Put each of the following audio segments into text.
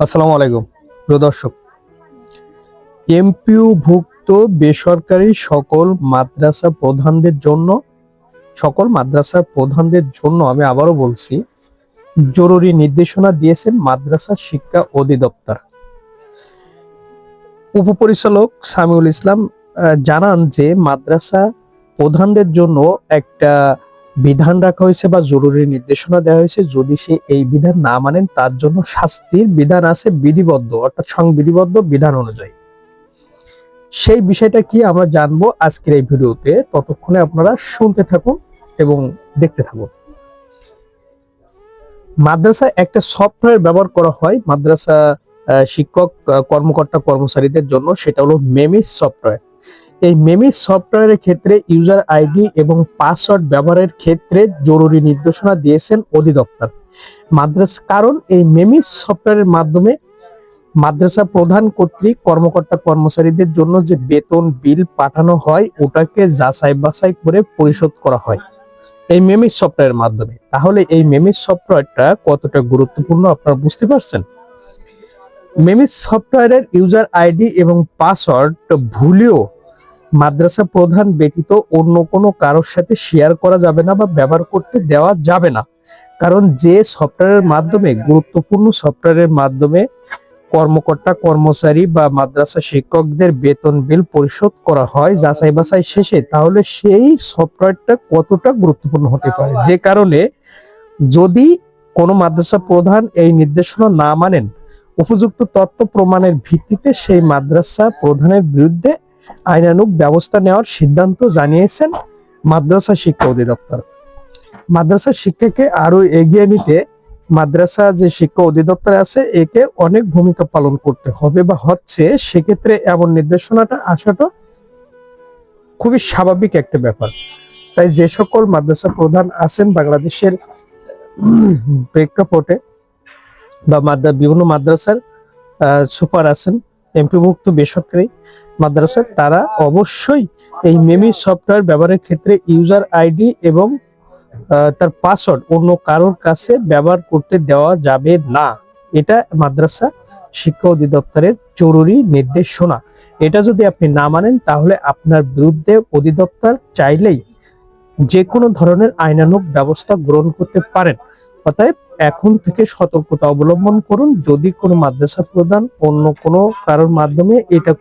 আসসালামু আলাইকুম প্রিয় দর্শক। এমপিওভুক্ত বেসরকারি সকল মাদ্রাসা প্রধানদের জন্য আমি আবারও বলছি, জরুরি নির্দেশনা দিয়েছেন মাদ্রাসা শিক্ষা অধিদপ্তর। উপপরিচালক সামিউল ইসলাম জানান যে মাদ্রাসা প্রধানদের জন্য একটা বিধান রাখা হয়েছে বা জরুরি নির্দেশনা দেওয়া হয়েছে। যদি সে এই বিধান না মানেন তার জন্য শাস্তির বিধান আছে, বিধিবদ্ধ অর্থাৎ সংবিধিবদ্ধ বিধান অনুযায়ী। সেই বিষয়টা কি আমরা জানবো আজকের এই ভিডিওতে। ততক্ষণে আপনারা শুনতে থাকুন এবং দেখতে থাকুন। মাদ্রাসায় একটা সফটওয়্যার ব্যবহার করা হয় মাদ্রাসা শিক্ষক কর্মকর্তা কর্মচারীদের জন্য, সেটা হলো মেমিস সফটওয়্যার। এই মেমিস সফটওয়্যারের ক্ষেত্রে ইউজার আইডি এবং পাসওয়ার্ড ব্যবহারের ক্ষেত্রে জরুরি নির্দেশনা দিয়েছেন অধিদপ্তর। কারণ এই মেমিস সফটওয়্যারের মাধ্যমে মাদ্রাসা প্রধান কর্তৃক কর্মকর্তা কর্মচারীদের জন্য যে বেতন বিল পাঠানো হয় ওটাকে যাচাই বাছাই করে পরিশোধ করা হয় এই মেমিস সফটওয়্যারের মাধ্যমে। তাহলে এই মেমিস সফটওয়্যারটা কতটা গুরুত্বপূর্ণ আপনারা বুঝতে পারছেন। মেমিস সফটওয়্যারের ইউজার আইডি এবং পাসওয়ার্ড ভুলেও মাদ্রাসা প্রধান ব্যতীত অন্য কোনো কারোর সাথে শেয়ার করা যাবে না বা ব্যবহার করতে দেওয়া যাবে না। কারণ যে সফটওয়্যারের মাধ্যমে গুরুত্বপূর্ণ সফটওয়্যারের মাধ্যমে কর্মকর্তা কর্মচারী বা মাদ্রাসা শিক্ষকদের বেতন বিল পরিশোধ করা হয় যাচাই বাছাই শেষে, তাহলে সেই সফটওয়্যারটা কতটা গুরুত্বপূর্ণ হতে পারে। যে কারণে যদি কোনো মাদ্রাসা প্রধান এই নির্দেশনা না মানেন, উপযুক্ত তথ্য প্রমাণের ভিত্তিতে সেই মাদ্রাসা প্রধানের বিরুদ্ধে আইনানুগ ব্যবস্থা নেওয়ার সিদ্ধান্ত জানিয়েছেন মাদ্রাসা শিক্ষা অধিদপ্তর। মাদ্রাসা শিক্ষাকে আরো এগিয়ে নিতে মাদ্রাসা যে শিক্ষা অধিদপ্তর আছে একে অনেক ভূমিকা পালন করতে হবে বা হচ্ছে। সেক্ষেত্রে এমন নির্দেশনাটা আসাটা খুবই স্বাভাবিক একটা ব্যাপার। তাই যে সকল মাদ্রাসা প্রধান আছেন বাংলাদেশের প্রেক্ষাপটে বা বিভিন্ন মাদ্রাসার সুপার আছেন, এমপিভুক্ত বেসরকারি মাদ্রাসা, তারা অবশ্যই এই মেমি সফটওয়্যার ব্যবহারের ক্ষেত্রে ইউজার আইডি এবং তার পাসওয়ার্ড অন্য কারোর কাছে ব্যবহার করতে দেওয়া যাবে না। এটা মাদ্রাসা শিক্ষা অধিদপ্তরের জরুরি নির্দেশনা। এটা যদি আপনি না মানেন তাহলে আপনার বিরুদ্ধে অধিদপ্তর চাইলেই যে কোনো ধরনের আইনানুগ ব্যবস্থা গ্রহণ করতে পারেন। অতএব এখন থেকে সতর্কতা অবলম্বন করুন। যদি কোনো মাদ্রাসা প্রধান অন্য কোনো কারোর মাধ্যমে এটা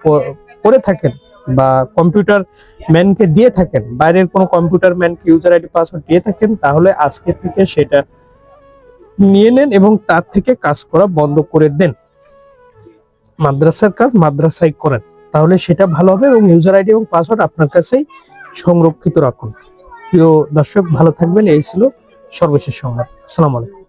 করে থাকেন বা কম্পিউটার ম্যানকে দিয়ে থাকেন, বাইরের কোনো কম্পিউটার ম্যানকে ইউজার আইডি পাসওয়ার্ড দিয়ে থাকেন, তাহলে আজকে থেকে সেটা নিয়ে নেন এবং তার থেকে কাজ করা বন্ধ করে দেন। মাদ্রাসার কাজ মাদ্রাসায় করেন, তাহলে সেটা ভালো হবে এবং ইউজার আইডি এবং পাসওয়ার্ড আপনার কাছেই সংরক্ষিত রাখুন। প্রিয় দর্শক, ভালো থাকবেন। এই ছিল সর্বশেষ সংবাদ। আসসালামু আলাইকুম।